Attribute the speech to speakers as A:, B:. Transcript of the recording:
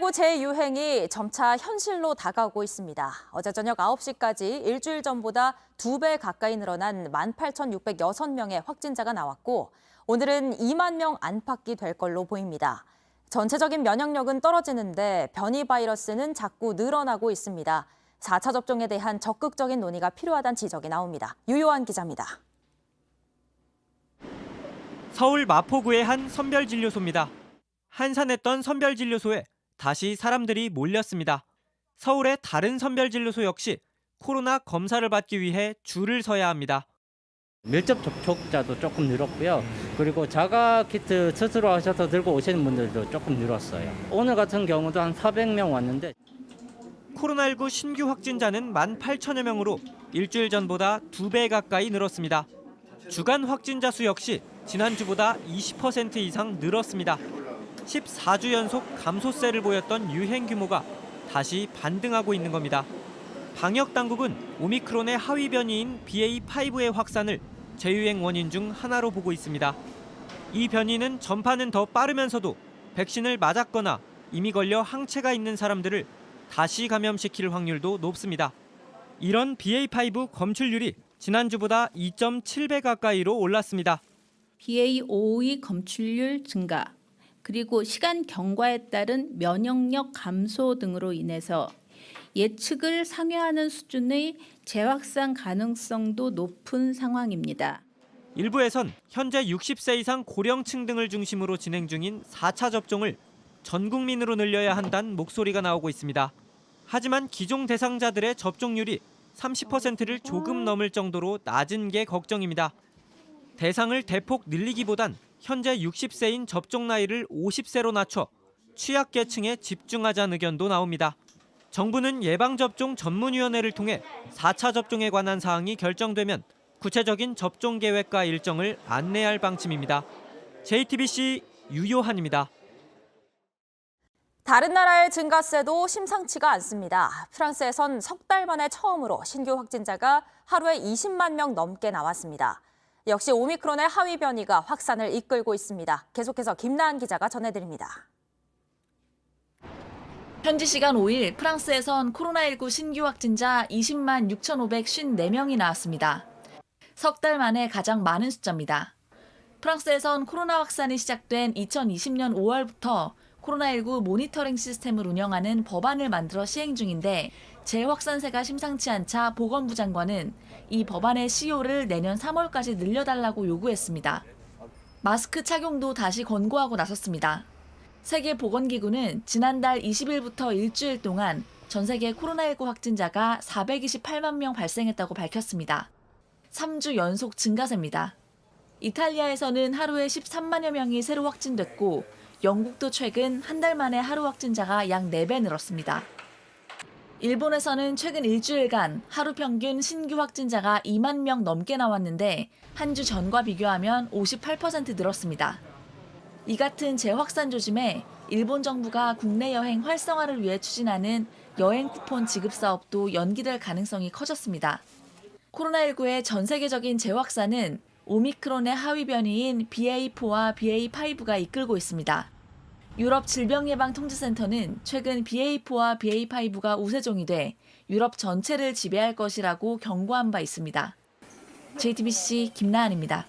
A: 코로나19 재유행이 점차 현실로 다가오고 있습니다. 어제 저녁 9시까지 일주일 전보다 2배 가까이 늘어난 18,606명의 확진자가 나왔고 오늘은 2만 명 안팎이 될 걸로 보입니다. 전체적인 면역력은 떨어지는데 변이 바이러스는 자꾸 늘어나고 있습니다. 4차 접종에 대한 적극적인 논의가 필요하다는 지적이 나옵니다. 유요한 기자입니다.
B: 서울 마포구의 한 선별진료소입니다. 한산했던 선별진료소에 다시 사람들이 몰렸습니다. 서울의 다른 선별진료소 역시 코로나 검사를 받기 위해 줄을 서야 합니다.
C: 밀접 접촉자도 조금 늘었고요. 그리고 자가 키트 스스로 하셔서 들고 오시는 분들도 조금 늘었어요. 오늘 같은 경우도 한 400명 왔는데
B: 코로나19 신규 확진자는 18,000여 명으로 일주일 전보다 2배 가까이 늘었습니다. 주간 확진자 수 역시 지난주보다 20% 이상 늘었습니다. 14주 연속 감소세를 보였던 유행 규모가 다시 반등하고 있는 겁니다. 방역 당국은 오미크론의 하위 변이인 BA.5의 확산을 재유행 원인 중 하나로 보고 있습니다. 이 변이는 전파는 더 빠르면서도 백신을 맞았거나 이미 걸려 항체가 있는 사람들을 다시 감염시킬 확률도 높습니다. 이런 BA.5 검출률이 지난주보다 2.7배 가까이로 올랐습니다.
D: BA.5의 검출률 증가, 그리고 시간 경과에 따른 면역력 감소 등으로 인해서 예측을 상회하는 수준의 재확산 가능성도 높은 상황입니다.
B: 일부에선 현재 60세 이상 고령층 등을 중심으로 진행 중인 4차 접종을 전 국민으로 늘려야 한다는 목소리가 나오고 있습니다. 하지만 기존 대상자들의 접종률이 30%를 조금 넘을 정도로 낮은 게 걱정입니다. 대상을 대폭 늘리기보단 현재 60세인 접종 나이를 50세로 낮춰 취약계층에 집중하자는 의견도 나옵니다. 정부는 예방접종 전문위원회를 통해 4차 접종에 관한 사항이 결정되면 구체적인 접종 계획과 일정을 안내할 방침입니다. JTBC 유요한입니다.
A: 다른 나라의 증가세도 심상치가 않습니다. 프랑스에선 석 달 만에 처음으로 신규 확진자가 하루에 20만 명 넘게 나왔습니다. 역시 오미크론의 하위 변이가 확산을 이끌고 있습니다. 계속해서 김나은 기자가 전해드립니다.
E: 현지 시간 5일 프랑스에선 코로나19 신규 확진자 20만 6,554명이 나왔습니다. 석 달 만에 가장 많은 숫자입니다. 프랑스에선 코로나 확산이 시작된 2020년 5월부터 코로나19 모니터링 시스템을 운영하는 법안을 만들어 시행 중인데 재확산세가 심상치 않자 보건부 장관은 이 법안의 시효를 내년 3월까지 늘려달라고 요구했습니다. 마스크 착용도 다시 권고하고 나섰습니다. 세계보건기구는 지난달 20일부터 일주일 동안 전 세계 코로나19 확진자가 428만 명 발생했다고 밝혔습니다. 3주 연속 증가세입니다. 이탈리아에서는 하루에 13만여 명이 새로 확진됐고 영국도 최근 한 달 만에 하루 확진자가 약 4배 늘었습니다. 일본에서는 최근 일주일간 하루 평균 신규 확진자가 2만 명 넘게 나왔는데 한 주 전과 비교하면 58% 늘었습니다. 이 같은 재확산 조짐에 일본 정부가 국내 여행 활성화를 위해 추진하는 여행 쿠폰 지급 사업도 연기될 가능성이 커졌습니다. 코로나19의 전 세계적인 재확산은 오미크론의 하위 변이인 BA.4와 BA.5가 이끌고 있습니다. 유럽 질병예방통제센터는 최근 BA.4와 BA.5가 우세종이 돼 유럽 전체를 지배할 것이라고 경고한 바 있습니다. JTBC 김나은입니다.